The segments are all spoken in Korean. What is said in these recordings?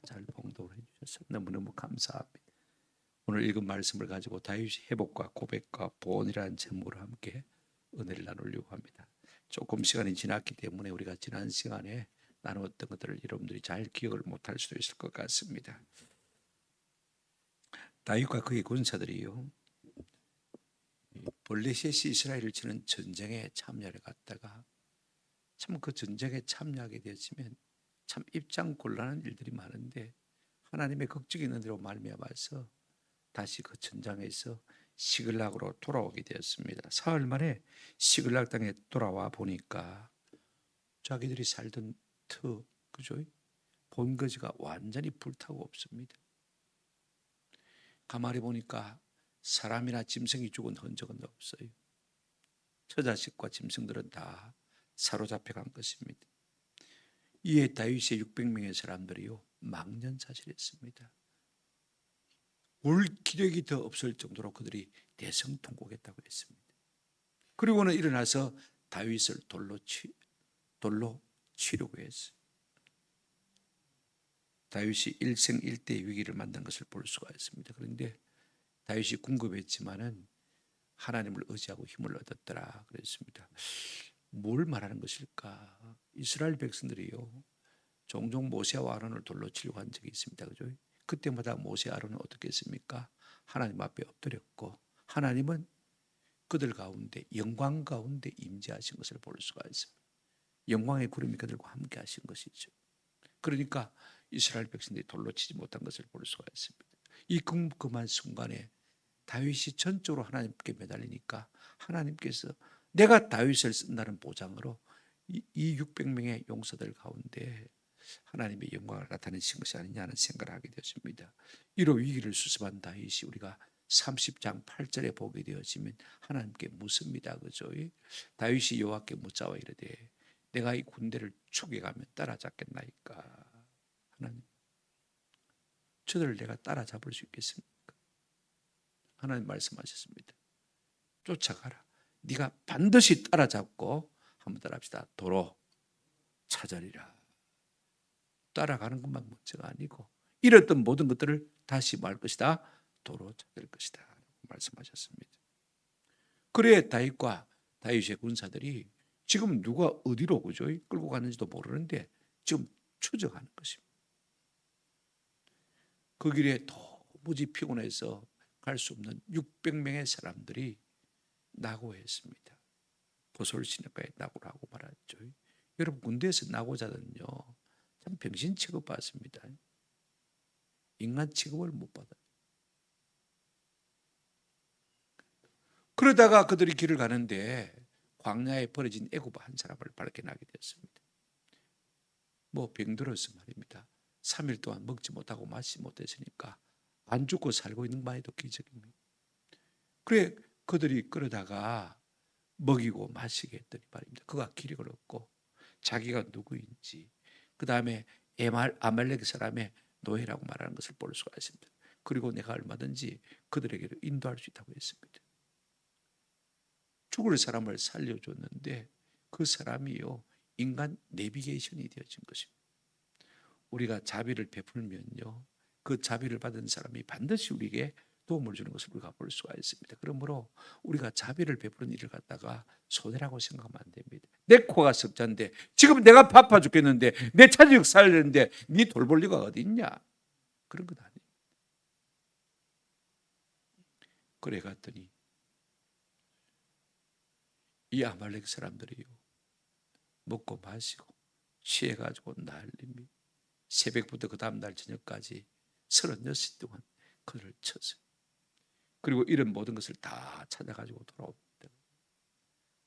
잘 봉독을 해주셔서 너무너무 감사합니다. 오늘 읽은 말씀을 가지고 다윗의 회복과 고백과 보온이라는 제목으로 함께 은혜를 나누려고 합니다. 조금 시간이 지났기 때문에 우리가 지난 시간에 나누었던 것들을 여러분들이 잘 기억을 못할 수도 있을 것 같습니다. 다윗과 그의 군사들이요, 블레셋이 이스라엘을 치는 전쟁에 참여를 갔다가 참 그 전쟁에 참여하게 되었으면 참 입장 곤란한 일들이 많은데 하나님의 극적인 은혜로 말미암아서 다시 그 전장에서 시글락으로 돌아오게 되었습니다. 사흘 만에 시글락 땅에 돌아와 보니까 자기들이 살던 그죠? 본거지가 완전히 불타고 없습니다. 가만히 보니까 사람이나 짐승이 죽은 흔적은 없어요. 처자식과 짐승들은 다 사로잡혀 간 것입니다. 이에 다윗의 600명의 사람들이요 망연자실했습니다. 올 기력이 더 없을 정도로 그들이 대성통곡했다고 했습니다. 그리고는 일어나서 다윗을 돌로 치려고 했어요. 다윗이 일생일대의 위기를 만난 것을 볼 수가 있습니다. 그런데 다윗이 궁금했지만은 하나님을 의지하고 힘을 얻었더라 그랬습니다. 뭘 말하는 것일까? 이스라엘 백성들이요 종종 모세와 아론을 돌로 치려고 한 적이 있습니다. 그죠? 그때마다 모세 아론은 어떻게 했습니까? 하나님 앞에 엎드렸고 하나님은 그들 가운데 영광 가운데 임재하신 것을 볼 수가 있습니다. 영광의 구름이 그들과 함께 하신 것이죠. 그러니까 이스라엘 백성들이 돌로 치지 못한 것을 볼 수가 있습니다. 이 궁금한 순간에 다윗이 전적으로 하나님께 매달리니까 하나님께서 내가 다윗을 쓴다는 보장으로 이 600명의 용사들 가운데 하나님의 영광을 나타내신 것이 아니냐는 생각을 하게 되었습니다. 이로 위기를 수습한 다윗이 우리가 30장 8절에 보게 되어지면 하나님께 묻습니다. 그죠? 다윗이 여호와께 묻자와 이르되 내가 이 군대를 초기가면 따라잡겠나이까? 하나님, 저들을 내가 따라잡을 수 있겠습니까? 하나님 말씀하셨습니다. 쫓아가라. 네가 반드시 따라잡고 한번 따라합시다. 도로 찾으리라. 따라가는 것만 문제가 아니고 잃었던 모든 것들을 다시 말 것이다. 도로 찾을 것이다. 말씀하셨습니다. 그래 다윗과 다윗의 군사들이 지금 누가 어디로 그죠? 끌고 가는지도 모르는데 지금 추적하는 것입니다. 그 길에 도무지 피곤해서 갈 수 없는 600명의 사람들이 낙오했습니다. 보솔 시내가에 낙오라고 말하죠. 여러분 군대에서 낙오자들은요 참 병신 취급받습니다. 인간 취급을 못 받아요. 그러다가 그들이 길을 가는데 광야에 버려진 애굽 한 사람을 발견하게 되었습니다. 뭐 병들어서 말입니다. 3일 동안 먹지 못하고 마시지 못했으니까 안 죽고 살고 있는 것만 해도 기적입니다. 그래 그들이 끌어다가 먹이고 마시게 했더니 말입니다. 그가 기력을 얻고 자기가 누구인지 그 다음에 아말렉 사람의 노예라고 말하는 것을 볼 수가 있습니다. 그리고 내가 얼마든지 그들에게 인도할 수 있다고 했습니다. 죽을 사람을 살려줬는데 그 사람이요 인간 내비게이션이 되어진 것입니다. 우리가 자비를 베풀면요 그 자비를 받은 사람이 반드시 우리에게 도움을 주는 것을 우리가 볼 수가 있습니다. 그러므로 우리가 자비를 베푸는 일을 갖다가 손해라고 생각하면 안 됩니다. 내 코가 석잔데 지금 내가 바빠 죽겠는데 내 자식 살리는데 네 돌볼 리가 어디 있냐? 그런 건 아니에요. 그래 갔더니 이 아말렉 사람들이요 먹고 마시고 취해가지고 난립니다. 새벽부터 그 다음날 저녁까지 36시간 동안 그를 쳤어요. 그리고 이런 모든 것을 다 찾아가지고 돌아옵니다.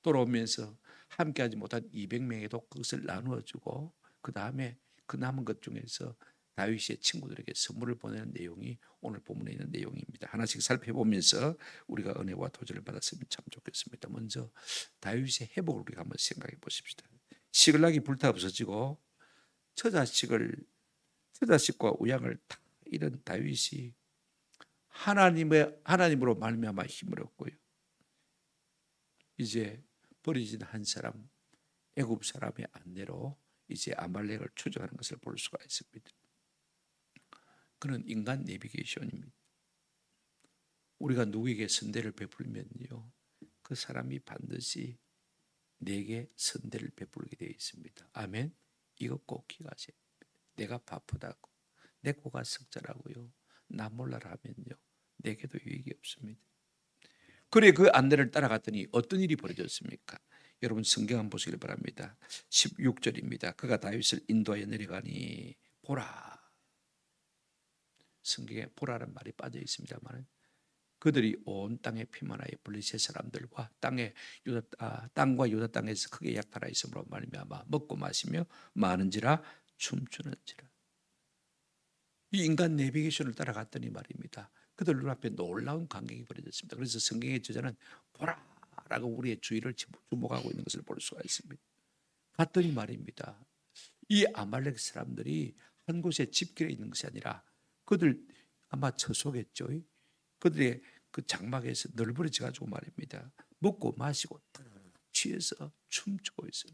돌아오면서 함께하지 못한 200명에도 그것을 나누어주고 그 다음에 그 남은 것 중에서 다윗의 친구들에게 선물을 보내는 내용이 오늘 본문에 있는 내용입니다. 하나씩 살펴보면서 우리가 은혜와 도전을 받았으면 참 좋겠습니다. 먼저 다윗의 회복을 우리가 한번 생각해 보십시다. 시글락이 불타 없어지고 처자식과 우양을 다 잃은 다윗이 하나님으로 말미암아 힘을 얻고요. 이제 버려진 한 사람 애굽 사람의 안내로 이제 아말렉을 추적하는 것을 볼 수가 있습니다. 그는 인간 내비게이션입니다. 우리가 누구에게 선대를 베풀면요, 그 사람이 반드시 내게 선대를 베풀게 되어 있습니다. 아멘. 이거 꼭 기억하세요. 내가 바쁘다고, 내 코가 석자라고요, 나 몰라라 하면요, 내게도 유익이 없습니다. 그래, 그 안내를 따라갔더니 어떤 일이 벌어졌습니까? 여러분 성경 한번 보시길 바랍니다. 16절입니다. 그가 다윗을 인도하여 내려가니 보라. 성경에 보라는 말이 빠져 있습니다만, 그들이 온 땅의 피만하여 블레셋 사람들과 땅과 유다 땅에서 크게 약탈하 있으므로 말미암아 먹고 마시며 마는지라 춤추는지라. 이 인간 내비게이션을 따라갔더니 말입니다, 그들 눈앞에 놀라운 광경이 벌어졌습니다. 그래서 성경의 저자는 보라라고 우리의 주의를 주목하고 있는 것을 볼 수가 있습니다. 갔더니 말입니다, 이 아말렉 사람들이 한 곳에 집결해 있는 것이 아니라 그들 아마 처소겠죠. 그들의 그 장막에서 널브러져 가지고 말입니다, 먹고 마시고 취해서 춤추고 있어요.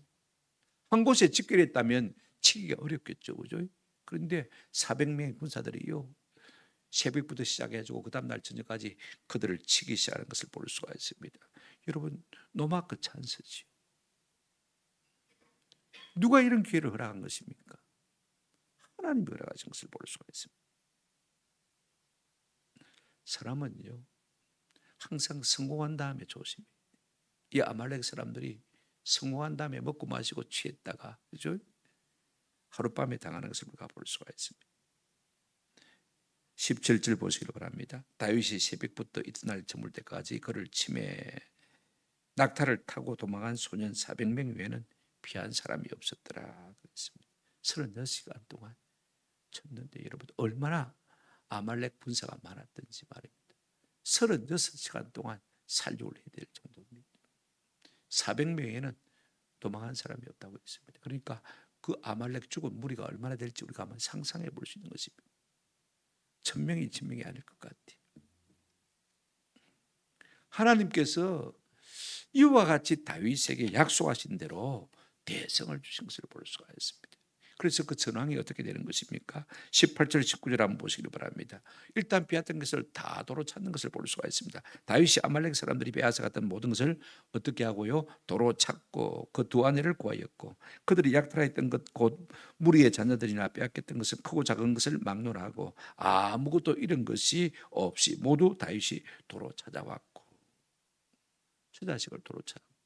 한 곳에 집결했다면 치기가 어렵겠죠, 그죠? 그런데 400명의 군사들이요, 새벽부터 시작해가지고 그 다음날 저녁까지 그들을 치기 시작하는 것을 볼 수가 있습니다. 여러분, 노마크 찬스지요. 누가 이런 기회를 허락한 것입니까? 하나님이 허락하신 것을 볼 수가 있습니다. 사람은요, 항상 성공한 다음에 조심해요. 이 아말렉 사람들이 성공한 다음에 먹고 마시고 취했다가, 그죠? 하룻밤에 당하는 것을 우리가 볼 수가 있습니다. 17절 보시기 바랍니다. 다윗이 새벽부터 이튿날 저물 때까지 그를 치매 낙타를 타고 도망한 소년 400명 외에는 피한 사람이 없었더라 그랬습니다. 36시간 동안 쳤는데 여러분, 얼마나 아말렉 군사가 많았던지 말입니다. 36시간 동안 살육을 해야 될 정도입니다. 400명에는 도망한 사람이 없다고 했습니다. 그러니까 그 아말렉 죽은 무리가 얼마나 될지 우리가 한번 상상해 볼 수 있는 것입니다. 1000명이 1000명이 아닐 것 같아요. 하나님께서 이와 같이 다윗에게 약속하신 대로 대성을 주신 것을 볼 수가 있습니다. 그래서 그 전황이 어떻게 되는 것입니까? 18절 19절 한번 보시기 바랍니다. 일단 빼앗던 것을 다 도로 찾는 것을 볼 수가 있습니다. 다윗이 아말렉 사람들이 빼앗아갔던 모든 것을 어떻게 하고요? 도로 찾고 그 두 아내를 구하였고, 그들이 약탈했던 것 곧 무리의 자녀들이나 빼앗겼던 것은 크고 작은 것을 막론하고 아무것도 잃은 것이 없이 모두 다윗이 도로 찾아왔고, 저 자식을 도로 찾았고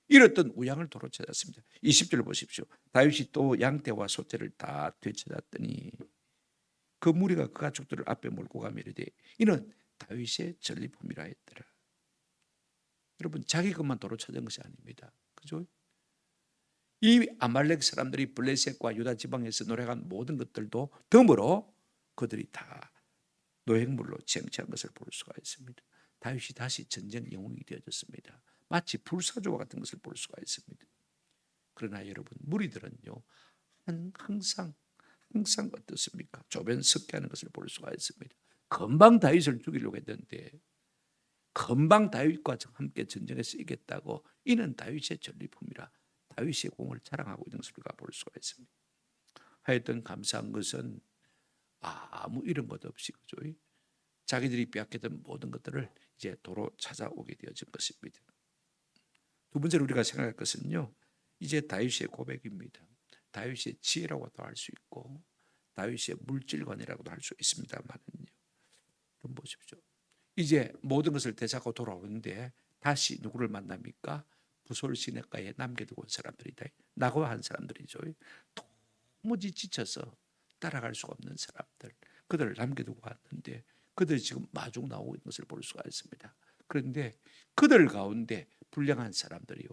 잃었던 우양을 도로 찾았습니다. 20절 보십시오. 다윗이 또 양떼와 소떼를 다 되찾았더니 그 무리가 그 가축들을 앞에 몰고 가며 이르되 이는 다윗의 전리품이라 했더라. 여러분, 자기 것만 도로 찾은 것이 아닙니다. 그죠? 이 아말렉 사람들이 블레셋과 유다 지방에서 노력한 모든 것들도 덤으로 그들이 다 노획물로 쟁취한 것을 볼 수가 있습니다. 다윗이 다시 전쟁 영웅이 되어졌습니다. 마치 불사조와 같은 것을 볼 수가 있습니다. 그러나 여러분, 무리들은요, 항상 어떻습니까? 조변석계하는 것을 볼 수가 있습니다. 금방 다윗을 죽이려고 했는데, 금방 다윗과 함께 전쟁에서 이겼다고 이는 다윗의 전리품이라 다윗의 공을 자랑하고 있는 것을 우리가 볼 수가 있습니다. 하여튼 감사한 것은 아무 이런 것 없이, 그죠? 자기들이 빼앗겼던 모든 것들을 이제 도로 찾아오게 되어진 것입니다. 두 번째로 우리가 생각할 것은요, 이제 다윗의 고백입니다. 다윗의 지혜라고도 할 수 있고 다윗의 물질관이라고도 할 수 있습니다만은요, 좀 보십시오. 이제 모든 것을 되찾고 돌아오는데 다시 누구를 만납니까? 부솔 시내가에 남겨두고 온 사람들이다. 낙오한 사람들이죠. 도무지 지쳐서 따라갈 수가 없는 사람들, 그들을 남겨두고 왔는데 그들이 지금 마중 나오고 있는 것을 볼 수가 있습니다. 그런데 그들 가운데 불량한 사람들이요,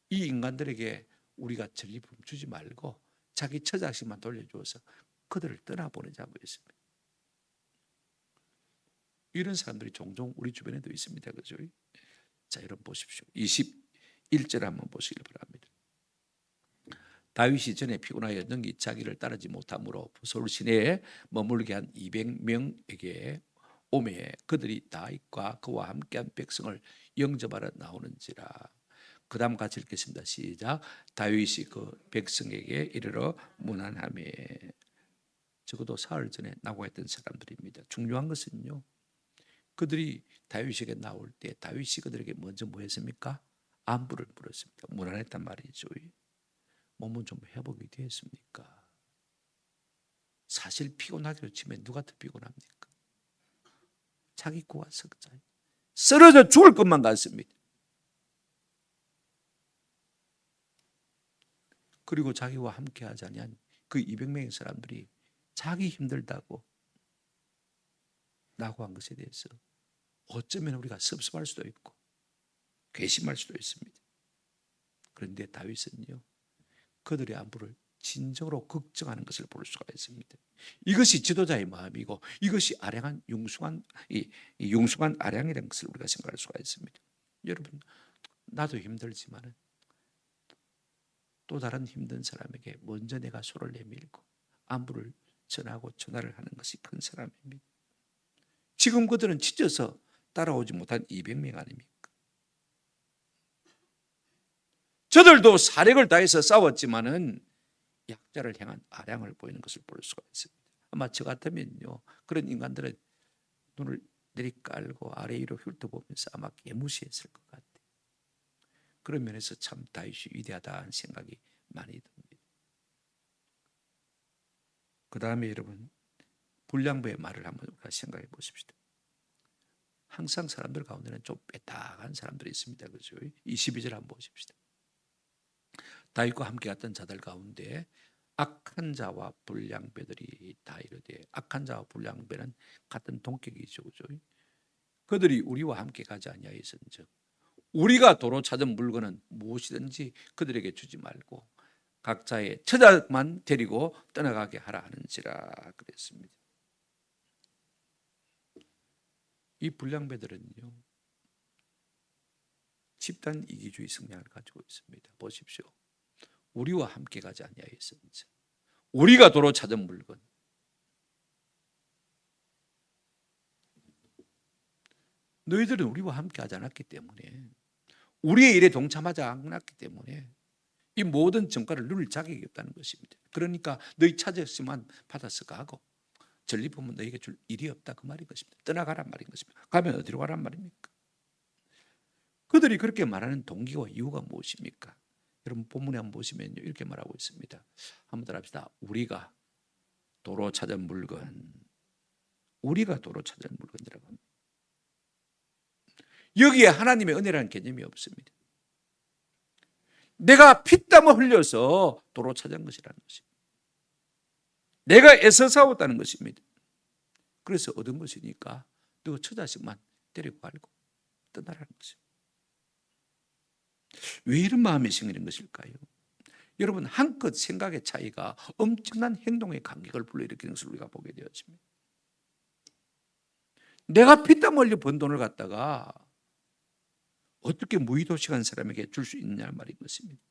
이 인간들에게 우리가 전리품 주지 말고 자기 처자식만 돌려주어서 그들을 떠나보내자고 했습니다. 이런 사람들이 종종 우리 주변에도 있습니다. 그죠? 자, 여러분 보십시오. 21절 한번 보시길 바랍니다. 다윗이 전에 피곤하여 능히 자기를 따르지 못하므로 부솔 시내에 머물게 한 200명에게 오매 그들이 다윗과 그와 함께한 백성을 영접하러 나오는지라. 그 다음 같이 읽겠습니다. 시작. 다윗이 그 백성에게 이르러 문안하매. 적어도 사흘 전에 낙오했던 사람들입니다. 중요한 것은요, 그들이 다윗에게 나올 때 다윗이 그들에게 먼저 뭐 했습니까? 안부를 물었습니다. 무난했단 말이죠. 몸은 좀 회복이 되었습니까? 사실 피곤하기로 치면 누가 더 피곤합니까? 자기 고가 석자 쓰러져 죽을 것만 같습니다. 그리고 자기와 함께 하자니 그 200명의 사람들이 자기 힘들다고 낙오한 것에 대해서 어쩌면 우리가 섭섭할 수도 있고 괘씸할 수도 있습니다. 그런데 다윗은요, 그들의 안부를 진정으로 걱정하는 것을 볼 수가 있습니다. 이것이 지도자의 마음이고 이것이 아량한 융숭한 아량이라는 것을 우리가 생각할 수가 있습니다. 여러분, 나도 힘들지만은 또 다른 힘든 사람에게 먼저 내가 손을 내밀고 안부를 전하고 전화를 하는 것이 큰 사람입니다. 지금 그들은 지쳐서 따라오지 못한 200명 아닙니까? 저들도 사력을 다해서 싸웠지만은 약자를 향한 아량을 보이는 것을 볼 수가 있습니다. 아마 저 같으면요, 그런 인간들은 눈을 내리깔고 아래 위로 훑어보면서 아마 개무시했을 것 같아요. 그런 면에서 참 다윗이 위대하다는 생각이 많이 듭니다. 그 다음에 여러분, 불량배의 말을 한번 우리가 생각해 보십시다. 항상 사람들 가운데는 좀 빼딱한 사람들이 있습니다. 그렇죠? 22절 한번 보십시다. 다윗과 함께 갔던 자들 가운데 악한 자와 불량배들이 다 이르되, 악한 자와 불량배는 같은 동격이죠. 그렇죠? 그들이 우리와 함께 가지 아니하였은즉 우리가 도로 찾은 물건은 무엇이든지 그들에게 주지 말고 각자의 처자만 데리고 떠나가게 하라 하는지라 그랬습니다. 이 불량배들은요, 집단 이기주의 성향을 가지고 있습니다. 보십시오. 우리와 함께 가지 아니하였은즉 우리가 도로 찾은 물건, 너희들은 우리와 함께 하지 않았기 때문에, 우리의 일에 동참하지 않았기 때문에 이 모든 정과를 누릴 자격이 없다는 것입니다. 그러니까 너희 찾았으면 받아서 가고 전리품은 너희에게 줄 일이 없다, 그 말인 것입니다. 떠나가란 말인 것입니다. 가면 어디로 가란 말입니까? 그들이 그렇게 말하는 동기와 이유가 무엇입니까? 여러분, 본문에 한번 보시면요, 이렇게 말하고 있습니다. 한번 따라합시다. 우리가 도로 찾은 물건, 우리가 도로 찾은 물건이라고 합니다. 여기에 하나님의 은혜라는 개념이 없습니다. 내가 피땀을 흘려서 도로 찾은 것이라는 것입니다. 내가 애써 싸웠다는 것입니다. 그래서 얻은 것이니까 너 처자식만 데리고 가고 떠나라는 것입니다. 왜 이런 마음이 생기는 것일까요? 여러분, 한껏 생각의 차이가 엄청난 행동의 간격을 불러일으키는 것을 우리가 보게 되었습니다. 내가 피땀 흘려 번 돈을 갖다가 어떻게 무의도식한 사람에게 줄 수 있느냐는 말인 것입니다.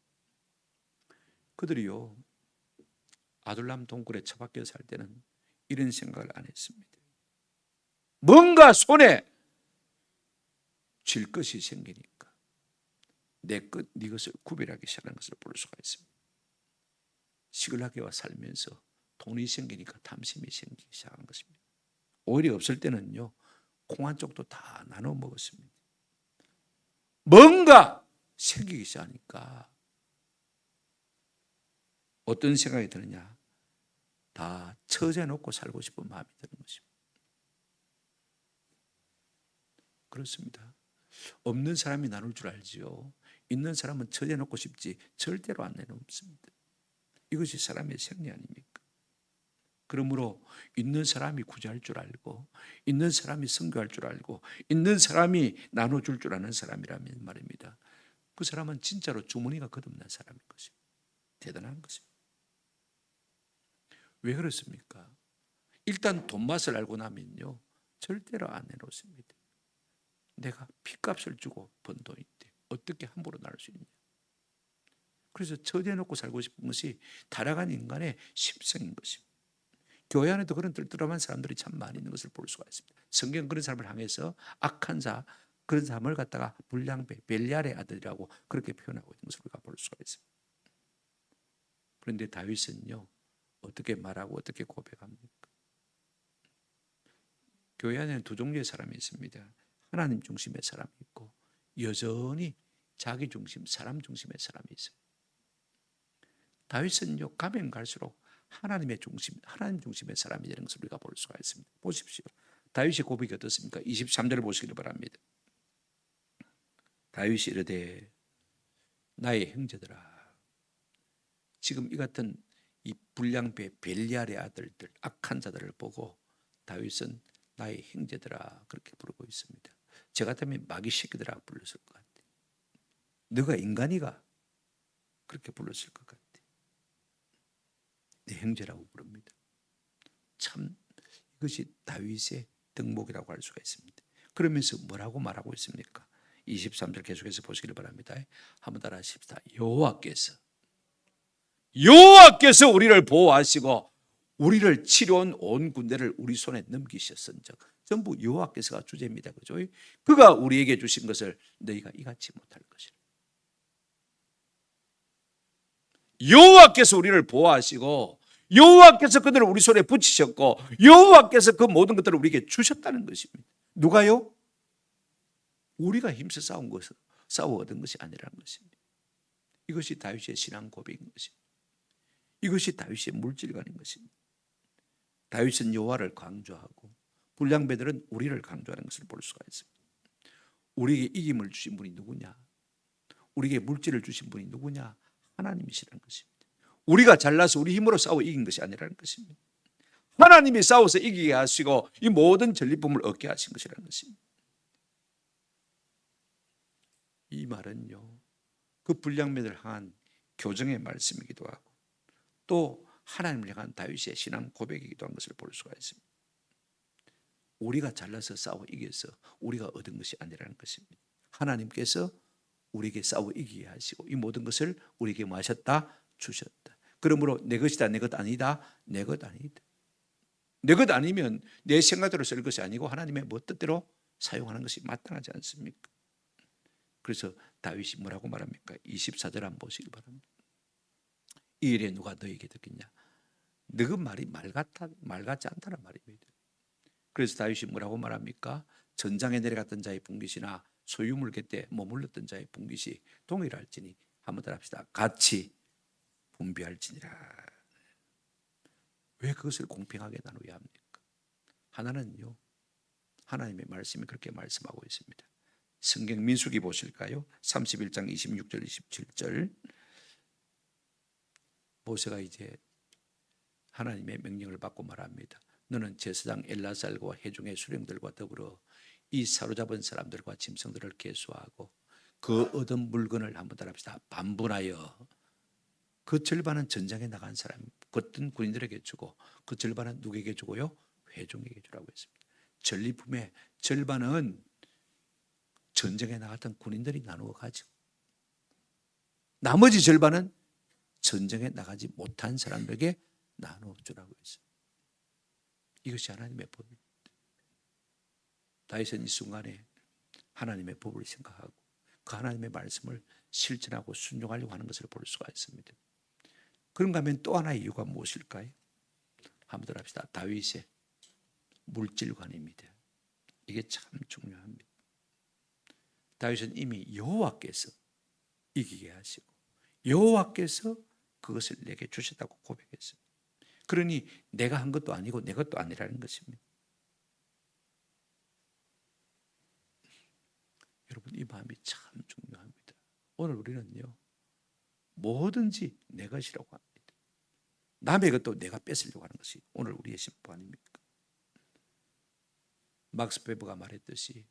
그들이요, 아둘람 동굴에 처박혀 살 때는 이런 생각을 안 했습니다. 뭔가 손에 쥘 것이 생기니까 내 것, 네 것을 구별하기 시작하는 것을 볼 수가 있습니다. 시글하게와 살면서 돈이 생기니까 탐심이 생기기 시작한 것입니다. 오히려 없을 때는요, 콩 한 쪽도 다 나눠 먹었습니다. 뭔가 생기기 시작하니까 어떤 생각이 드느냐, 다 처제놓고 살고 싶은 마음이 드는 것입니다. 그렇습니다. 없는 사람이 나눌 줄 알지요. 있는 사람은 처제놓고 싶지 절대로 안 내놓습니다. 이것이 사람의 생리 아닙니까? 그러므로 있는 사람이 구제할 줄 알고, 있는 사람이 선교할 줄 알고, 있는 사람이 나눠줄 줄 아는 사람이라면 말입니다, 그 사람은 진짜로 주머니가 거듭난 사람인 것입니다. 대단한 것입니다. 왜 그렇습니까? 일단 돈 맛을 알고 나면요, 절대로 안 내놓습니다. 내가 핏값을 주고 번 돈인데 어떻게 함부로 나눌 수 있냐. 그래서 처제해놓고 살고 싶은 것이 타락한 인간의 심성인 것입니다. 교회 안에도 그런 뜰뜰한 사람들이 참 많이 있는 것을 볼 수가 있습니다. 성경은 그런 사람을 향해서 악한 자, 그런 사람을 갖다가 불량배, 벨리알의 아들이라고 그렇게 표현하고 있는 것을 우리가 볼 수가 있습니다. 그런데 다윗은요, 어떻게 말하고 어떻게 고백합니까? 교회 안에는 두 종류의 사람이 있습니다. 하나님 중심의 사람이 있고 여전히 자기 중심, 사람 중심의 사람이 있어요. 다윗은요, 가면 갈수록 하나님 중심의 사람이 되는 것을 우리가 볼 수가 있습니다. 보십시오. 다윗의 고백이 어떻습니까? 23절을 보시기를 바랍니다. 다윗이 이르되 나의 형제들아. 지금 이 같은 이 불량배 벨리알의 아들들, 악한 자들을 보고 다윗은 나의 형제들아 그렇게 부르고 있습니다. 저 같으면 마귀 새끼들아 불렀을 것 같아요. 너가 인간이가 그렇게 불렀을 것 같아요. 내 형제라고 부릅니다. 참 이것이 다윗의 덕목이라고 할 수가 있습니다. 그러면서 뭐라고 말하고 있습니까? 23절 계속해서 보시기를 바랍니다. 한번 따라 하십시다. 여호와께서 우리를 보호하시고 우리를 치러온 온 군대를 우리 손에 넘기셨은즉. 전부 여호와께서가 주제입니다. 그죠? 그가 우리에게 주신 것을 너희가 이같이 못할 것이라. 여호와께서 우리를 보호하시고 여호와께서 그들을 우리 손에 붙이셨고 여호와께서 그 모든 것들을 우리에게 주셨다는 것입니다. 누가요? 우리가 힘써 싸워 얻은 것이 아니라는 것입니다. 이것이 다윗의 신앙 고백인 것입니다. 이것이 다윗의 물질관인 것입니다. 다윗은 여호와를 강조하고 불량배들은 우리를 강조하는 것을 볼 수가 있습니다. 우리에게 이김을 주신 분이 누구냐? 우리에게 물질을 주신 분이 누구냐? 하나님이시라는 것입니다. 우리가 잘나서 우리 힘으로 싸워 이긴 것이 아니라는 것입니다. 하나님이 싸워서 이기게 하시고 이 모든 전리품을 얻게 하신 것이라는 것입니다. 이 말은요, 그 불량배들을 향한 교정의 말씀이기도 하고 또 하나님을 향한 다윗의 신앙 고백이기도 한 것을 볼 수가 있습니다. 우리가 잘나서 싸워 이겨서 우리가 얻은 것이 아니라는 것입니다. 하나님께서 우리에게 싸워 이기게 하시고 이 모든 것을 우리에게 뭐 하셨다? 주셨다. 그러므로 내 것이다, 내 것 아니다, 내 것 아니다. 내 것 아니면 내 생각대로 쓸 것이 아니고 하나님의 뭐 뜻대로 사용하는 것이 마땅하지 않습니까? 그래서 다윗이 뭐라고 말합니까? 24절 한번 보시기 바랍니다. 이 일에 누가 너에게 듣겠냐? 너그 말이 말 같지 않다는 말입니다. 그래서 다윗이 뭐라고 말합니까? 전장에 내려갔던 자의 분깃이나 소유물 곁에 머물렀던 자의 분깃이 동일할지니 한번 더 합시다. 같이 분비할지니라. 왜 그것을 공평하게 나누어야 합니까? 하나는요, 하나님의 말씀이 그렇게 말씀하고 있습니다. 성경 민수기 보실까요? 31장 26절 27절. 모세가 이제 하나님의 명령을 받고 말합니다. 너는 제사장 엘라살과 회중의 수령들과 더불어 이 사로잡은 사람들과 짐승들을 계수하고 그 얻은 물건을 한번 따라합시다. 반분하여 그 절반은 전장에 나간 사람, 어떤 군인들에게 주고 그 절반은 누구에게 주고요? 회중에게 주라고 했습니다. 전리품의 절반은 전쟁에 나갔던 군인들이 나누어 가지고 나머지 절반은 전쟁에 나가지 못한 사람들에게 나누어 주라고 했어요. 이것이 하나님의 법입니다. 다윗은 이 순간에 하나님의 법을 생각하고 그 하나님의 말씀을 실천하고 순종하려고 하는 것을 볼 수가 있습니다. 그런가 하면 또 하나의 이유가 무엇일까요? 한번 더 합시다. 다윗의 물질관입니다. 이게 참 중요합니다. 다윗은 이미 여호와께서 이기게 하시고 여호와께서 그것을 내게 주셨다고 고백했습니다. 그러니 내가 한 것도 아니고 내 것도 아니라는 것입니다. 여러분, 이 마음이 참 중요합니다. 오늘 우리는요, 뭐든지 내 것이라고 합니다. 남의 것도 내가 뺏으려고 하는 것이 오늘 우리의 심보 아닙니까? 막스 베버가 말했듯이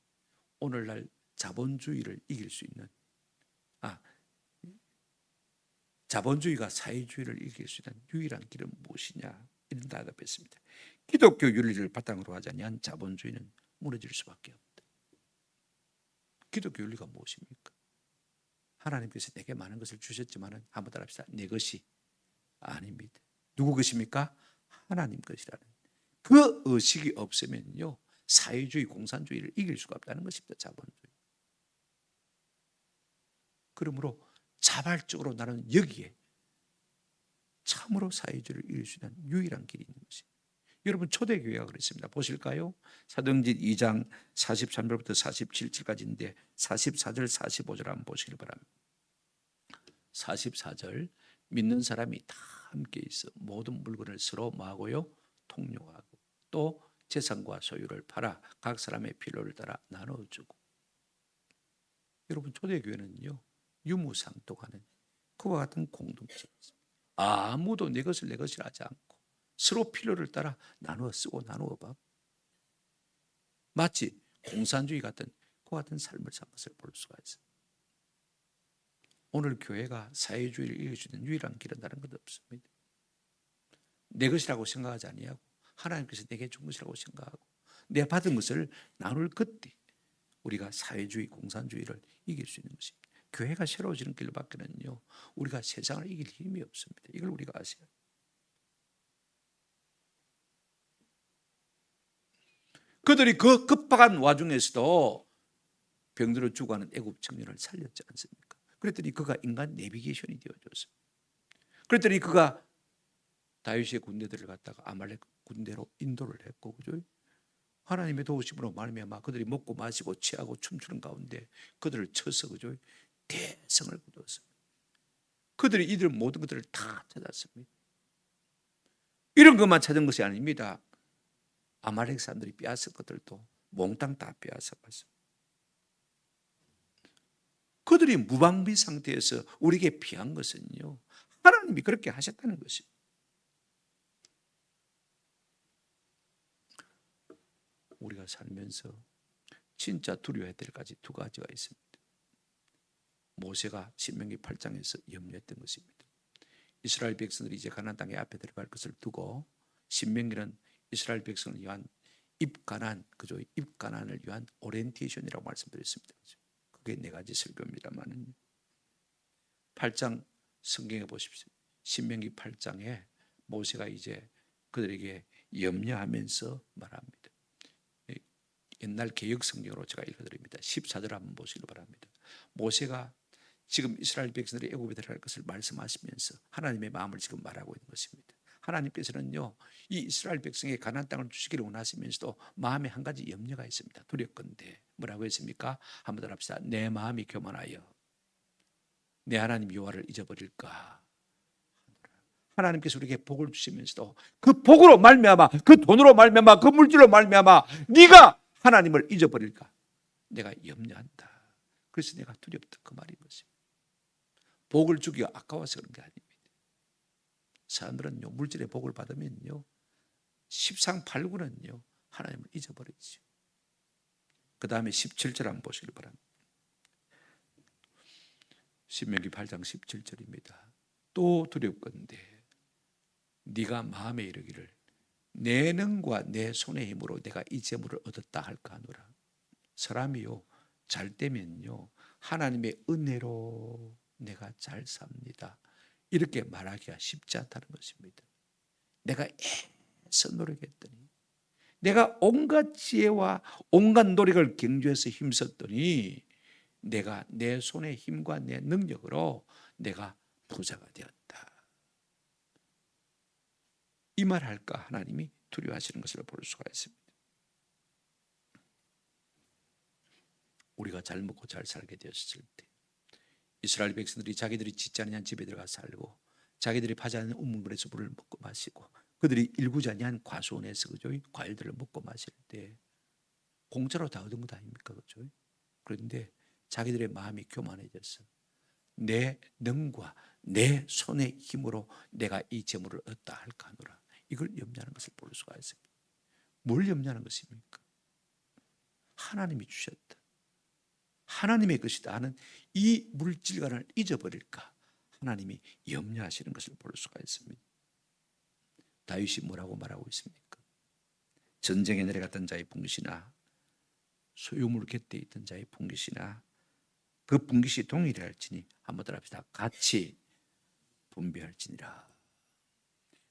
오늘날 자본주의를 이길 수 있는 자본주의가 사회주의를 이길 수 있는 유일한 길은 무엇이냐? 이런 대답했습니다. 기독교 윤리를 바탕으로 하지 않으면 자본주의는 무너질 수밖에 없다. 기독교 윤리가 무엇입니까? 하나님께서 내게 많은 것을 주셨지만은 한번 따라합시다. 내 것이 아닙니다. 누구 것입니까? 하나님 것이라는 그 의식이 없으면요, 사회주의, 공산주의를 이길 수가 없다는 것입니다. 자본주의. 그러므로 자발적으로 나는 여기에 참으로 사회주의를 이룰 수 있는 유일한 길이 있는 것입니다. 여러분 초대교회가 그랬습니다. 보실까요? 사도행전 2장 43절부터 47절까지인데 44절 45절 한번 보시길 바랍니다. 44절 믿는 사람이 다 함께 있어 모든 물건을 서로 뭐하고요? 통용하고 또 재산과 소유를 팔아 각 사람의 필요를 따라 나눠주고. 여러분 초대교회는요 유무상통하는 그와 같은 공동체입니다. 아무도 내 것을 내 것이라 하지 않고 서로 필요를 따라 나누어 쓰고 나누어 받고 마치 공산주의 같은 그와 같은 삶을 산 것을 볼 수가 있습니다. 오늘 교회가 사회주의를 이루어주는 유일한 길은 다른 것 없습니다. 내 것이라고 생각하지 아니하고 하나님께서 내게 준 것이라고 생각하고 내 받은 것을 나눌 그때 우리가 사회주의, 공산주의를 이길 수 있는 것입니다. 교회가 새로워지는 길밖에는요 우리가 세상을 이길 힘이 없습니다. 이걸 우리가 아세요. 그들이 그 급박한 와중에서도 병들어 죽어가는 애굽 청년을 살렸지 않습니까? 그랬더니 그가 인간 내비게이션이 되어줬습니다. 그랬더니 그가 다윗의 군대들을 갖다가 아말렉 군대로 인도를 했고, 그죠? 하나님의 도우심으로 말미암아 그들이 먹고 마시고 취하고 춤추는 가운데 그들을 쳐서, 그죠? 대성을 거두었습니다. 그들이 이들 모든 것들을 다 찾았습니다. 이런 것만 찾은 것이 아닙니다. 아말렉 사람들이 빼앗은 것들도 몽땅 다 빼앗아갔습니다. 그들이 무방비 상태에서 우리에게 피한 것은요 하나님이 그렇게 하셨다는 것입니다. 우리가 살면서 진짜 두려워해야 될 가지 두 가지가 있습니다. 모세가 신명기 8장에서 염려했던 것입니다. 이스라엘 백성들이 이제 가나안 땅에 앞에 들어갈 것을 두고 신명기는 이스라엘 백성을 위한 입가난, 그죠? 입가난을 위한 오리엔테이션이라고 말씀드렸습니다. 그게 네 가지 설교입니다만은 8장 성경에 보십시오. 신명기 8장에 모세가 이제 그들에게 염려하면서 말합니다. 옛날 개역 성경으로 제가 읽어드립니다. 14절 한번 보시기 바랍니다. 모세가 지금 이스라엘 백성들이 애굽에 들어갈 것을 말씀하시면서 하나님의 마음을 지금 말하고 있는 것입니다. 하나님께서는요 이 이스라엘 백성의 가나안 땅을 주시기를 원하시면서도 마음에 한 가지 염려가 있습니다. 두렵건대 뭐라고 했습니까? 한번 더 합시다. 내 마음이 교만하여 내 하나님 여호와를 잊어버릴까. 하나님께서 우리에게 복을 주시면서도 그 복으로 말미암아, 그 돈으로 말미암아, 그 물질로 말미암아 네가 하나님을 잊어버릴까 내가 염려한다. 그래서 내가 두렵다, 그 말인 것입니다. 복을 주기가 아까워서 그런 게 아닙니다. 사람들은요 물질의 복을 받으면요 십상팔구는요 하나님을 잊어버리죠. 그 다음에 17절 한번 보시길 바랍니다. 신명기 8장 17절입니다. 또 두렵건대 네가 마음에 이르기를 내 능과 내 손의 힘으로 내가 이 재물을 얻었다 할까 하노라. 사람이요 잘 되면요 하나님의 은혜로 내가 잘 삽니다 이렇게 말하기가 쉽지 않다는 것입니다. 내가 애써 노력했더니 내가 온갖 지혜와 온갖 노력을 경주해서 힘썼더니 내가 내 손의 힘과 내 능력으로 내가 부자가 되었다. 이 말 할까 하나님이 두려워하시는 것을 볼 수가 있습니다. 우리가 잘 먹고 잘 살게 되었을 때 이스라엘 백성들이 자기들이 짓지 않은 집에 들어가 살고 자기들이 파지 않은 우물물에서 물을 먹고 마시고 그들이 일구지 아니한 과수원에서, 그죠? 과일들을 먹고 마실 때 공짜로 다 얻은 것 아닙니까? 그죠? 그런데 자기들의 마음이 교만해져서 내 능과 내 손의 힘으로 내가 이 재물을 얻다 할까 하노라. 이걸 염려하는 것을 볼 수가 있습니다. 뭘 염려하는 것입니까? 하나님이 주셨다, 하나님의 것이다 하는 이 물질관을 잊어버릴까 하나님이 염려하시는 것을 볼 수가 있습니다. 다윗이 뭐라고 말하고 있습니까? 전쟁에 내려갔던 자의 분깃이나 소유물 곁에 있던 자의 분깃이나 그 분깃이 동일할지니 한번 더 합시다. 같이 분배할지니라.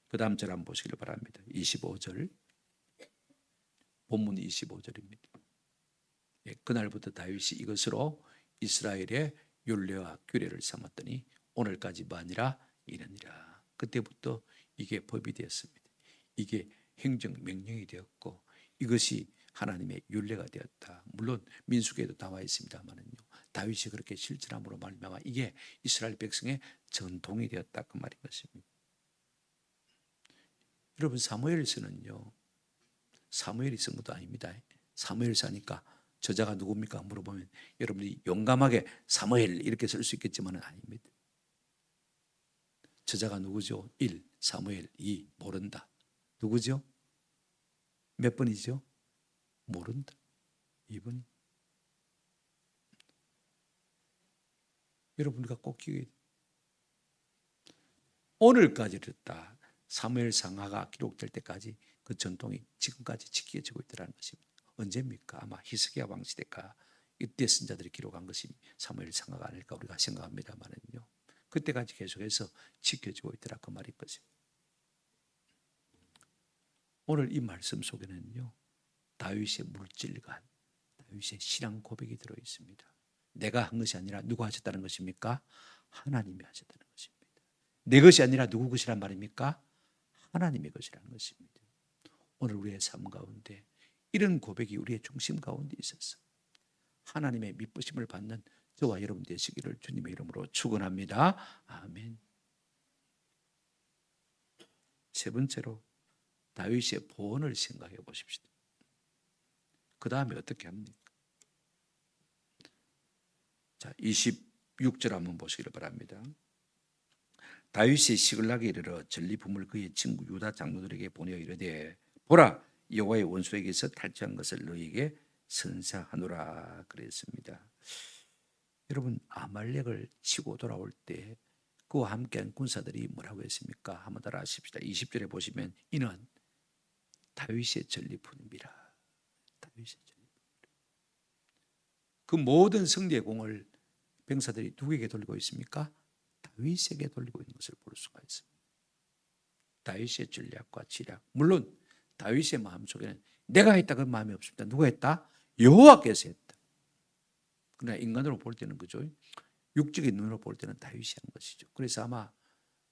그 다음 절 한번 보시길 바랍니다. 25절 본문 25절입니다. 그날부터 다윗이 이것으로 이스라엘의 율례와 규례를 삼았더니 오늘까지 아니라 이르니라. 그때부터 이게 법이 되었습니다. 이게 행정명령이 되었고 이것이 하나님의 율례가 되었다. 물론 민수기에도 나와 있습니다만은요. 다윗이 그렇게 실천함으로 말미암아 이게 이스라엘 백성의 전통이 되었다 그 말인 것입니다. 여러분 사무엘서는요. 사무엘이 쓴 것도 아닙니다. 사무엘서니까 저자가 누굽니까? 물어보면 여러분이 용감하게 사무엘 이렇게 쓸 수 있겠지만 아닙니다. 저자가 누구죠? 1. 사무엘 2. 모른다. 누구죠? 몇 번이죠? 모른다. 2번. 여러분 우리가 꼭 기억해야 돼요. 오늘까지 됐다. 사무엘 상하가 기록될 때까지 그 전통이 지금까지 지켜지고 있다는 것입니다. 언제입니까? 아마 히스기야 왕 시대가 이때 선자들이 기록한 것이 사무엘 상하가 아닐까 우리가 생각합니다만은요. 그때까지 계속해서 지켜지고 있더라 그 말인 것입니다. 오늘 이 말씀 속에는요. 다윗의 물질관, 다윗의 신앙 고백이 들어 있습니다. 내가 한 것이 아니라 누가 하셨다는 것입니까? 하나님이 하셨다는 것입니다. 내 것이 아니라 누구 것이란 말입니까? 하나님의 것이라는 것입니다. 오늘 우리의 삶 가운데 이런 고백이 우리의 중심 가운데 있어서 하나님의 미쁘심을 받는 저와 여러분 되시기를 주님의 이름으로 축원합니다. 아멘. 세 번째로 다윗의 보언을 생각해 보십시다. 그 다음에 어떻게 합니까? 자, 26절 한번 보시기를 바랍니다. 다윗이 시글락에 이르러 전리품을 그의 친구 유다 장로들에게 보내어 이르되 보라 여호와의 원수에게서 탈취한 것을 너희에게 선사하노라 그랬습니다. 여러분 아말렉을 치고 돌아올 때 그와 함께한 군사들이 뭐라고 했습니까? 한번 따라 하십시다. 20절에 보시면 이는 다윗의 전리품이라. 다윗의 전리품이라. 그 모든 승리의 공을 병사들이 누구에게 돌리고 있습니까? 다윗에게 돌리고 있는 것을 볼 수가 있습니다. 다윗의 전략과 지략. 물론 다윗의 마음속에는 내가 했다 그 마음이 없습니다. 누가 했다? 여호와께서 했다. 그러나 인간으로 볼 때는 그죠. 육적인 눈으로 볼 때는 다윗이 한 것이죠. 그래서 아마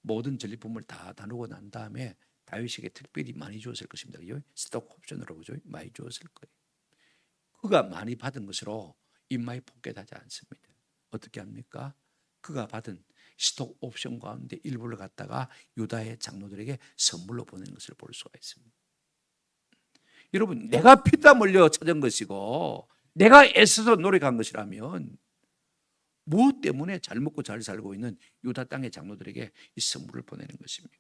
모든 전리품을 다 나누고 난 다음에 다윗에게 특별히 많이 주었을 것입니다. 스톡 옵션으로 그죠? 많이 주었을 거예요. 그가 많이 받은 것으로 입마에 포켓하지 않습니다. 어떻게 합니까? 그가 받은 스톡 옵션 가운데 일부를 갖다가 유다의 장로들에게 선물로 보내는 것을 볼 수가 있습니다. 여러분 내가 피땀 흘려 찾은 것이고 내가 애써서 노력한 것이라면 무엇 때문에 잘 먹고 잘 살고 있는 유다 땅의 장로들에게 이 선물을 보내는 것입니까?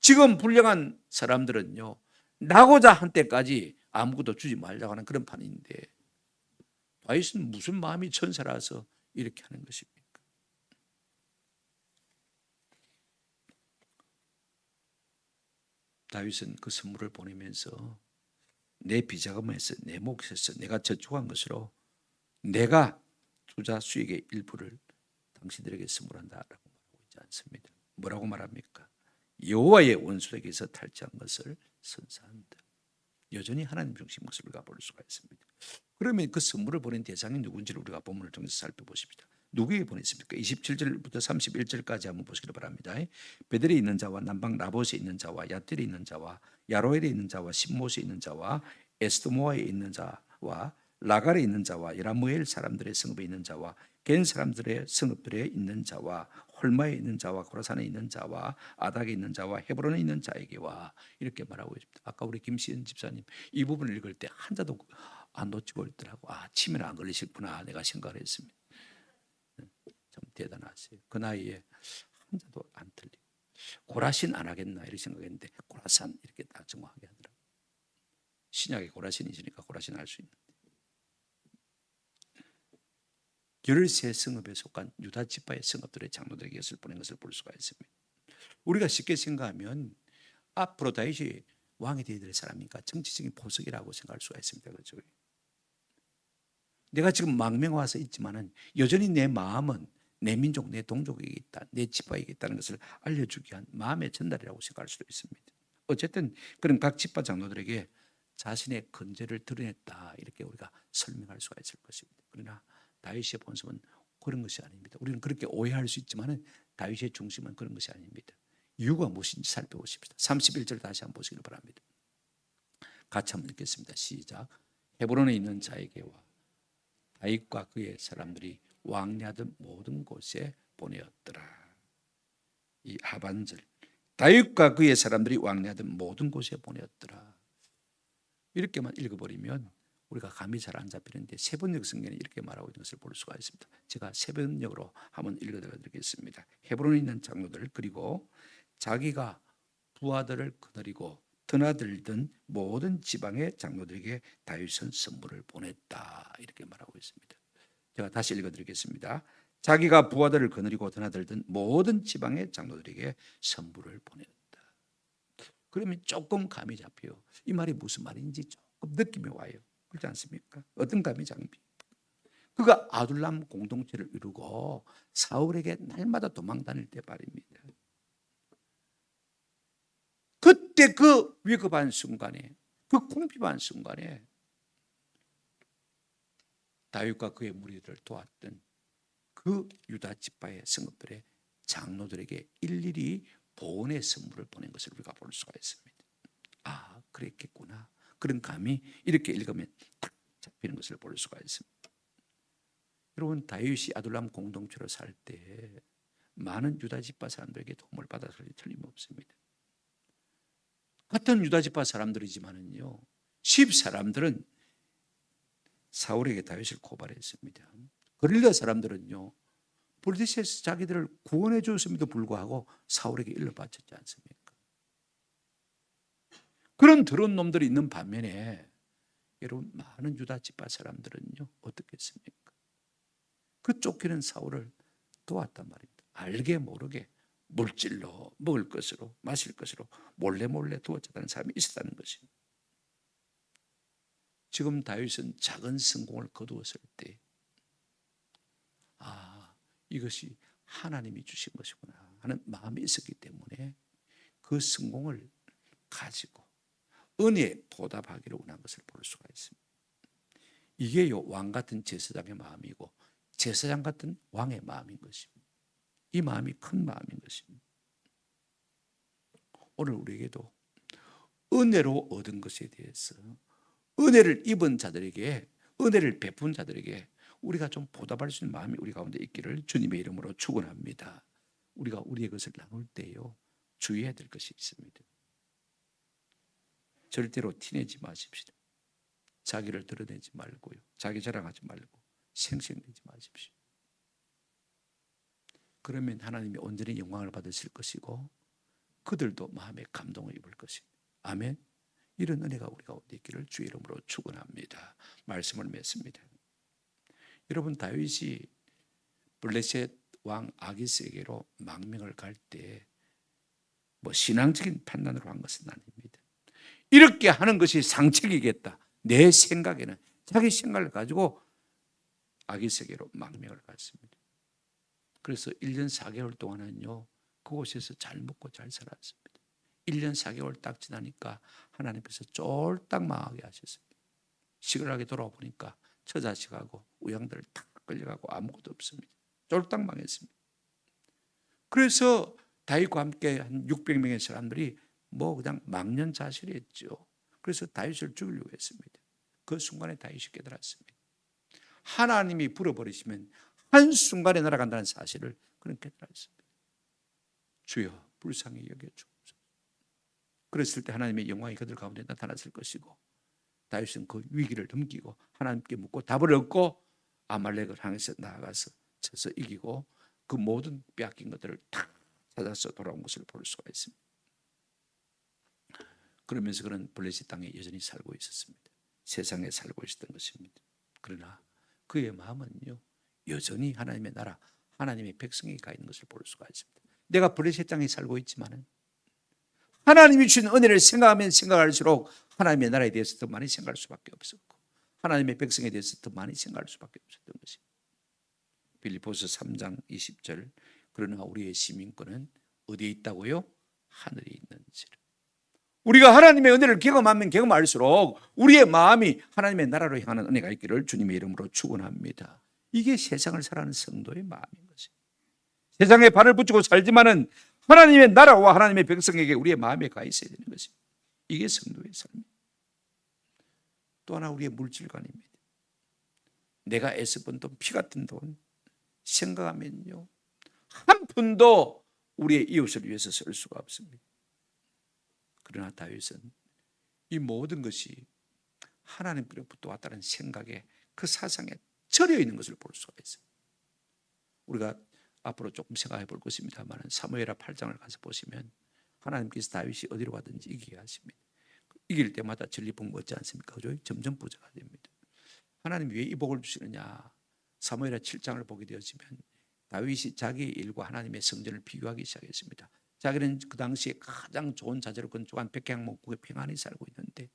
지금 불량한 사람들은요 나고자 한 때까지 아무것도 주지 말자고 하는 그런 판인데 다윗은 무슨 마음이 천사라서 이렇게 하는 것입니까? 다윗은 그 선물을 보내면서 내 비자금에서 내 몫에서 내가 저축한 것으로 내가 투자 수익의 일부를 당신들에게 선물한다라고 말하고 있지 않습니다. 뭐라고 말합니까? 여호와의 원수에게서 탈취한 것을 선사한다. 여전히 하나님 중심 모습을 볼 수가 있습니다. 그러면 그 선물을 보낸 대상이 누군지를 우리가 본문을 통해서 살펴보십시다. 누구에게 보냈습니까? 27절부터 31절까지 한번 보시기 바랍니다. 베델에 있는 자와 남방 라봇에 있는 자와 야텔에 있는 자와 야로엘에 있는 자와 신못에 있는 자와 에스도모아에 있는 자와 라갈에 있는 자와 여라무엘 사람들의 성읍에 있는 자와 겐 사람들의 성읍들에 있는 자와 홀마에 있는 자와 고라산에 있는 자와 아닥에 있는 자와 헤브론에 있는 자에게와 이렇게 말하고 있습니다. 아까 우리 김시은 집사님 이 부분을 읽을 때 한자도 안 놓치고 있더라고. 치매는 안 걸리셨구나 내가 생각을 했습니다. 좀 대단하세요. 그 나이에 한자도 안 틀리고 고라신 안 하겠나 이렇게 생각했는데 고라산 이렇게 딱 정확하게 하더라고요. 신약에 고라신이 있으니까 고라신 할 수 있는데 13성읍에 속한 유다 지파의 성읍들의 장로들에게 이것을 보낸 것을 볼 수가 있습니다. 우리가 쉽게 생각하면 앞으로 다윗이 왕이 되어야 될 사람이니까 정치적인 보석이라고 생각할 수가 있습니다. 그렇죠? 내가 지금 망명 와서 있지만은 여전히 내 마음은 내 민족, 내 동족에게 있다, 내 지파에게 있다는 것을 알려주기 위한 마음의 전달이라고 생각할 수도 있습니다. 어쨌든 그런 각 지파 장로들에게 자신의 건재를 드러냈다 이렇게 우리가 설명할 수가 있을 것입니다. 그러나 다윗의 본성은 그런 것이 아닙니다. 우리는 그렇게 오해할 수 있지만은 다윗의 중심은 그런 것이 아닙니다. 이유가 무엇인지 살펴보십시다. 31절 다시 한번 보시길 바랍니다. 같이 한번 읽겠습니다. 시작. 헤브론에 있는 자에게와 다윗과 그의 사람들이 왕래하던 모든 곳에 보내었더라. 이 하반절, 다윗과 그의 사람들이 왕래하던 모든 곳에 보내었더라. 이렇게만 읽어버리면 우리가 감이 잘 안 잡히는데 세번역 성경에 이렇게 말하고 있는 것을 볼 수가 있습니다. 제가 세번역으로 한번 읽어드리겠습니다. 헤브론에 있는 장로들, 그리고 자기가 부하들을 거느리고 드나들던 모든 지방의 장로들에게 다윗은 선물을 보냈다, 이렇게 말하고 있습니다. 제가 다시 읽어드리겠습니다. 자기가 부하들을 거느리고 드나들던 모든 지방의 장로들에게 선물을 보냈다. 그러면 조금 감이 잡혀요. 이 말이 무슨 말인지 조금 느낌이 와요. 그렇지 않습니까? 어떤 감이 잡혀요? 그가 아둘람 공동체를 이루고 사울에게 날마다 도망 다닐 때 말입니다. 그때 그 위급한 순간에, 그 궁핍한 순간에 다윗과 그의 무리들을 도왔던 그 유다 지파의 성읍들의 장로들에게 일일이 보온의 선물을 보낸 것을 우리가 볼 수가 있습니다. 아, 그랬겠구나. 그런 감이 이렇게 읽으면 딱 잡히는 것을 볼 수가 있습니다. 여러분, 다윗이 아둘람 공동체로 살 때 많은 유다 지파 사람들에게 도움을 받아서 틀림없습니다. 같은 유다 지파 사람들이지만은요, 10사람들은 사울에게 다윗을 고발했습니다. 거릴라 사람들은요, 블레셋에서 자기들을 구원해 줬음에도 불구하고 사울에게 일러 바쳤지 않습니까? 그런 더러운 놈들이 있는 반면에 여러분, 많은 유다 지파 사람들은요, 어떻겠습니까? 그 쫓기는 사울을 도왔단 말입니다. 알게 모르게 물질로, 먹을 것으로, 마실 것으로 몰래 도와줬다는 사람이 있었다는 것입니다. 지금 다윗은 작은 성공을 거두었을 때, 아, 이것이 하나님이 주신 것이구나 하는 마음이 있었기 때문에 그 성공을 가지고 은혜에 보답하기를 원한 것을 볼 수가 있습니다. 이게 왕 같은 제사장의 마음이고 제사장 같은 왕의 마음인 것입니다. 이 마음이 큰 마음인 것입니다. 오늘 우리에게도 은혜로 얻은 것에 대해서, 은혜를 입은 자들에게, 은혜를 베푼 자들에게 우리가 좀 보답할 수 있는 마음이 우리 가운데 있기를 주님의 이름으로 축원합니다. 우리가 우리의 것을 나눌 때요, 주의해야 될 것이 있습니다. 절대로 티내지 마십시오. 자기를 드러내지 말고요, 자기 자랑하지 말고 생색내지 마십시오. 그러면 하나님이 온전히 영광을 받으실 것이고 그들도 마음에 감동을 입을 것입니다. 아멘. 이런 은혜가 우리 가운데 있기를 주의 이름으로 축원합니다. 말씀을 맺습니다. 여러분, 다윗이 블레셋 왕 아기스에게로 망명을 갈 때 신앙적인 판단으로 한 것은 아닙니다. 이렇게 하는 것이 상책이겠다, 내 생각에는, 자기 생각을 가지고 아기스에게로 망명을 갔습니다. 그래서 1년 4개월 동안은요, 그곳에서 잘 먹고 잘 살았습니다. 1년 4개월 딱 지나니까 하나님께서 쫄딱 망하게 하셨습니다. 시골하게 돌아보니까 처자식하고 우양들 다 끌려가고 아무것도 없습니다. 쫄딱 망했습니다. 그래서 다윗과 함께 한 600명의 사람들이 그냥 망연자실했죠. 그래서 다윗을 죽이려고 했습니다. 그 순간에 다윗이 깨달았습니다. 하나님이 불어버리시면 한순간에 날아간다는 사실을 그는 깨달았습니다. 주여, 불쌍히 여겨주옵소서. 그랬을 때 하나님의 영광이 그들 가운데 나타났을 것이고, 다윗은 그 위기를 넘기고 하나님께 묻고 답을 얻고 아말렉을 향해서 나아가서 쳐서 이기고 그 모든 빼앗긴 것들을 다 찾아서 돌아온 것을 볼 수가 있습니다. 그러면서 그는 블레셋 땅에 여전히 살고 있었습니다. 세상에 살고 있었던 것입니다. 그러나 그의 마음은요, 여전히 하나님의 나라, 하나님의 백성이 가 있는 것을 볼 수가 있습니다. 내가 블레셋 땅에 살고 있지만은 하나님이 주신 은혜를 생각하면 생각할수록 하나님의 나라에 대해서 더 많이 생각할 수밖에 없었고, 하나님의 백성에 대해서 더 많이 생각할 수밖에 없었던 것입니다. 빌립보서 3장 20절, 그러나 우리의 시민권은 어디에 있다고요? 하늘에 있는지라. 우리가 하나님의 은혜를 경험하면 경험할수록 우리의 마음이 하나님의 나라로 향하는 은혜가 있기를 주님의 이름으로 축원합니다. 이게 세상을 살아가는 성도의 마음인 것입니다. 세상에 발을 붙이고 살지만은 하나님의 나라와 하나님의 백성에게 우리의 마음에 가 있어야 되는 것입니다. 이게 성도의 삶입니다. 또 하나 우리의 물질관입니다. 내가 애써 번 돈, 피 같은 돈 생각하면요, 한 푼도 우리의 이웃을 위해서 쓸 수가 없습니다. 그러나 다윗은 이 모든 것이 하나님께로부터 왔다는 생각에, 그 사상에 절여 있는 것을 볼 수가 있어요. 우리가 앞으로 조금 생각해 볼 것입니다만 사무엘하 8장을 가서 보시면 하나님께서 다윗이 어디로 가든지 이기게 하십니다. 이길 때마다 전리품 얻지 않습니까? 그죠? 점점 부자가 됩니다. 하나님이 왜 이 복을 주시느냐? 사무엘하 7장을 보게 되어지면 다윗이 자기의 일과 하나님의 성전을 비교하기 시작했습니다. 자기는 그 당시에 가장 좋은 자재로 건축한 백향목국에 평안히 살고 있는데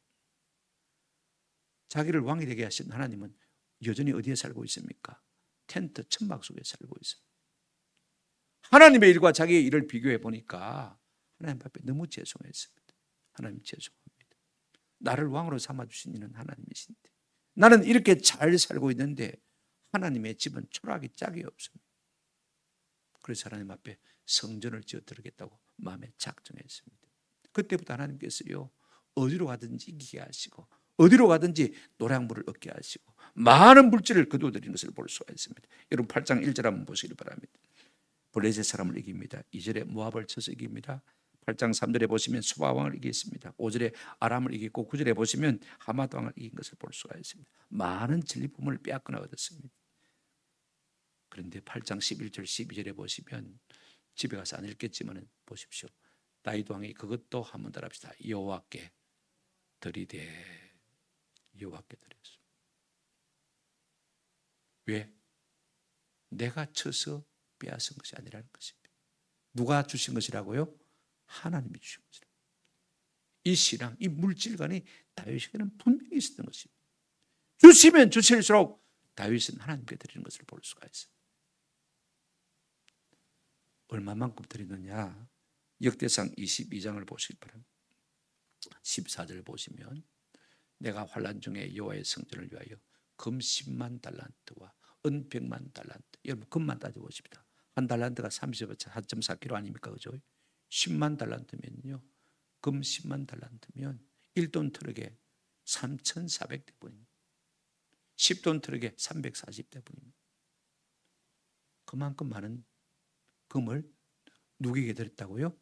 자기를 왕이 되게 하신 하나님은 여전히 어디에 살고 있습니까? 텐트 천막 속에 살고 있습니다. 하나님의 일과 자기의 일을 비교해 보니까 하나님 앞에 너무 죄송했습니다. 하나님 죄송합니다. 나를 왕으로 삼아주신 이는 하나님이신데 나는 이렇게 잘 살고 있는데 하나님의 집은 초라하기 짝이 없습니다. 그래서 하나님 앞에 성전을 지어 드리겠다고 마음에 작정했습니다. 그때부터 하나님께서요, 어디로 가든지 이기게 하시고 어디로 가든지 노량물을 얻게 하시고 많은 물질을 거두어드리는 것을 볼 수가 있습니다. 여러분 8장 1절 한번 보시기 바랍니다. 블레셋 사람을 이깁니다. 2절에 모압을 쳐서 이깁니다. 8장 3절에 보시면 소바왕을 이겼습니다. 5절에 아람을 이겼고 9절에 보시면 하마드 왕을 이긴 것을 볼 수가 있습니다. 많은 진리품을 빼앗거나 얻었습니다. 그런데 8장 11절 12절에 보시면 집에 가서 안 읽겠지만 보십시오. 다윗 왕이 그것도 한번 따라합시다. 여호와께 드리되, 여호와께 드렸습니다. 왜? 내가 쳐서 빼앗은 것이 아니라는 것입니다. 누가 주신 것이라고요? 하나님이 주신 것이라. 이 신앙, 이 물질관이 다윗에게는 분명히 있었던 것입니다. 주시면 주실수록 다윗은 하나님께 드리는 것을 볼 수가 있어요. 얼마만큼 드리느냐? 역대상 22장을 보시기 바랍니다. 14절 보시면 내가 환난 중에 여호와의 성전을 위하여 금 10만 달란트와 은 100만 달란트. 여러분 금만 따져보십니다. 한 달란트가 34.4kg 아닙니까? 그죠? 10만 달란트면요, 금 10만 달란트면 1돈 트럭에 3,400대분입니다. 10돈 트럭에 340대분입니다. 그만큼 많은 금을 누구에게 드렸다고요?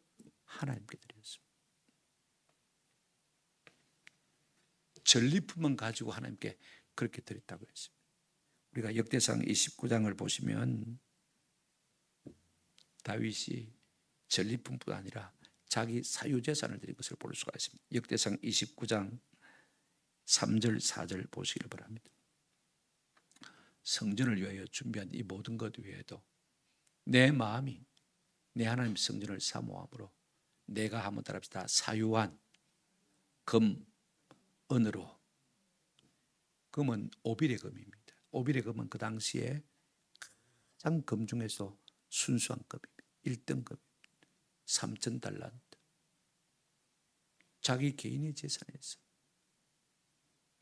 하나님께 드렸습니다. 전리품만 가지고 하나님께 그렇게 드렸다고 했습니다. 우리가 역대상 29장을 보시면 다윗이 전리품뿐 아니라 자기 사유재산을 드린 것을 볼 수가 있습니다. 역대상 29장 3절 4절 보시길 바랍니다. 성전을 위하여 준비한 이 모든 것 외에도 내 마음이 내 하나님 성전을 사모함으로 내가 한번 따라합시다. 사유한 금, 은으로. 금은 오빌의 금입니다. 오빌의 금은 그 당시에 가장 금 중에서 순수한 금입니다. 1등급 3,000달란트. 자기 개인의 재산에서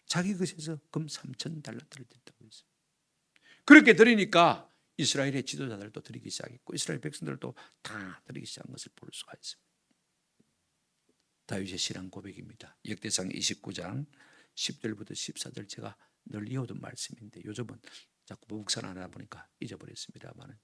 자기 것에서 금 3,000달란트를 드렸다고 했어요. 그렇게 드리니까 이스라엘의 지도자들도 드리기 시작했고 이스라엘 백성들도 다 드리기 시작한 것을 볼 수가 있습니다. 다윗의 신앙 고백입니다. 역대상 29장 10절부터 14절 제가 늘 이어둔 말씀인데 요즘은 자꾸 묵상하다 보니까 잊어버렸습니다만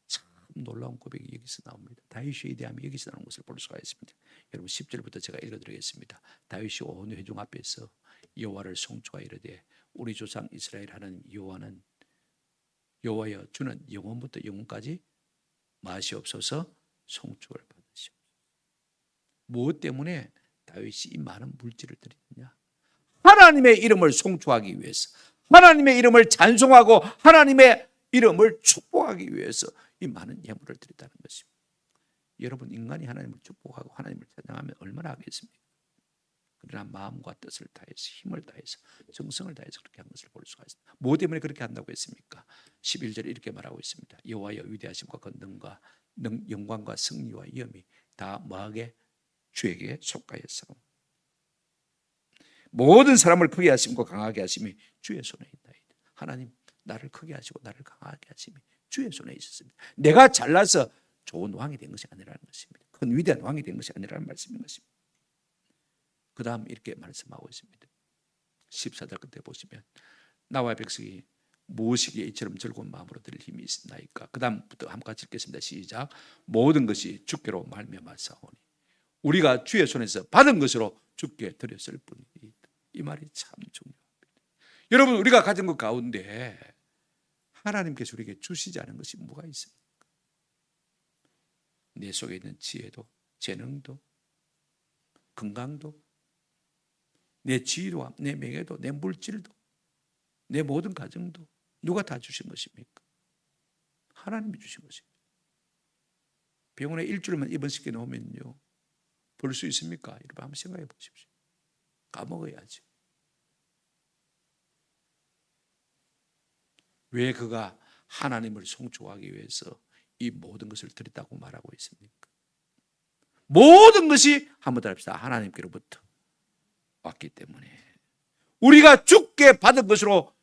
참 놀라운 고백이 여기서 나옵니다. 다윗의 위대함이 여기서 나오는 것을 볼 수가 있습니다. 여러분 10절부터 제가 읽어드리겠습니다. 다윗이 온 회중 앞에서 여호와를 송축하여 이르되 우리 조상 이스라엘 하나님 여호와는 여호와여 주는 영원부터 영원까지 마시옵소서 송축을 받으시옵소서. 무엇 때문에 다윗이 이 많은 물질을 드리느냐? 하나님의 이름을 송축하기 위해서, 하나님의 이름을 찬송하고 하나님의 이름을 축복하기 위해서 이 많은 예물을 드린다는 것입니다. 여러분 인간이 하나님을 축복하고 하나님을 찬양하면 얼마나 하겠습니까? 그러나 마음과 뜻을 다해서 힘을 다해서 정성을 다해서 그렇게 한 것을 볼 수가 있습니다. 뭐 때문에 그렇게 한다고 했습니까? 11절에 이렇게 말하고 있습니다. 여호와여 위대하심과 권능과 영광과 승리와 위엄이 다 뭐하게? 주에게 속하였사오니 모든 사람을 크게 하심과 강하게 하심이 주의 손에 있나이다. 하나님 나를 크게 하시고 나를 강하게 하심이 주의 손에 있었습니다. 내가 잘나서 좋은 왕이 된 것이 아니라는 것입니다. 큰 위대한 왕이 된 것이 아니라는 말씀인 것입니다. 그 다음 이렇게 말씀하고 있습니다. 14절 끝에 보시면 나와 백성이 무엇이기에 이처럼 즐거운 마음으로 들을 힘이 있나이까. 그 다음부터 함께 읽겠습니다. 시작. 모든 것이 주께로 말미암았사오니 우리가 주의 손에서 받은 것으로 주께 드렸을 뿐이다. 이 말이 참 중요합니다. 여러분, 우리가 가진 것 가운데 하나님께서 우리에게 주시지 않은 것이 뭐가 있습니까? 내 속에 있는 지혜도, 재능도, 건강도, 내 지위도, 내 명예도, 내 물질도, 내 모든 가정도 누가 다 주신 것입니까? 하나님이 주신 것입니다. 병원에 일주일만 입원시켜 놓으면요, 볼 수 있습니까? 여러분 한번 생각해 보십시오. 까먹어야죠. 왜 그가 하나님을 송축하기 위해서 이 모든 것을 드렸다고 말하고 있습니까? 모든 것이 한번 더 합시다. 하나님께로부터 왔기 때문에 우리가 주께 받은 것으로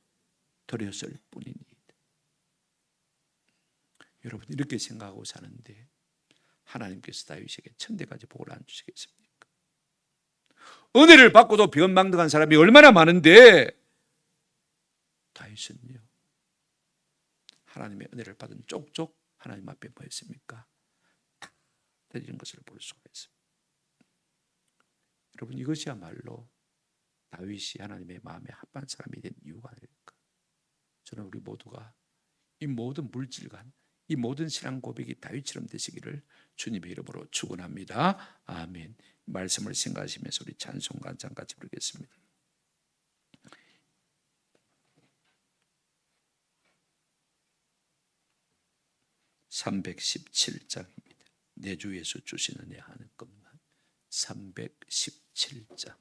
드렸을 뿐입니다. 여러분, 이렇게 생각하고 사는데 하나님께서 다윗에게 천대까지 복을 안 주시겠습니까? 은혜를 받고도 변망덕한 사람이 얼마나 많은데 다윗은요, 하나님의 은혜를 받은 쪽쪽 하나님 앞에 뭐 했습니까? 다 드리는 것을 볼 수가 있습니다. 여러분, 이것이야말로 다윗이 하나님의 마음에 합한 사람이 된 이유가 아닐까. 저는 우리 모두가 이 모든 물질관, 이 모든 신앙 고백이 다윗처럼 되시기를 주님의 이름으로 축원합니다. 아멘. 말씀을 생각하시면서 우리 찬송가 한 장 같이 부르겠습니다. 317장입니다. 내 주 예수 주시는 애 하는 것만. 317장.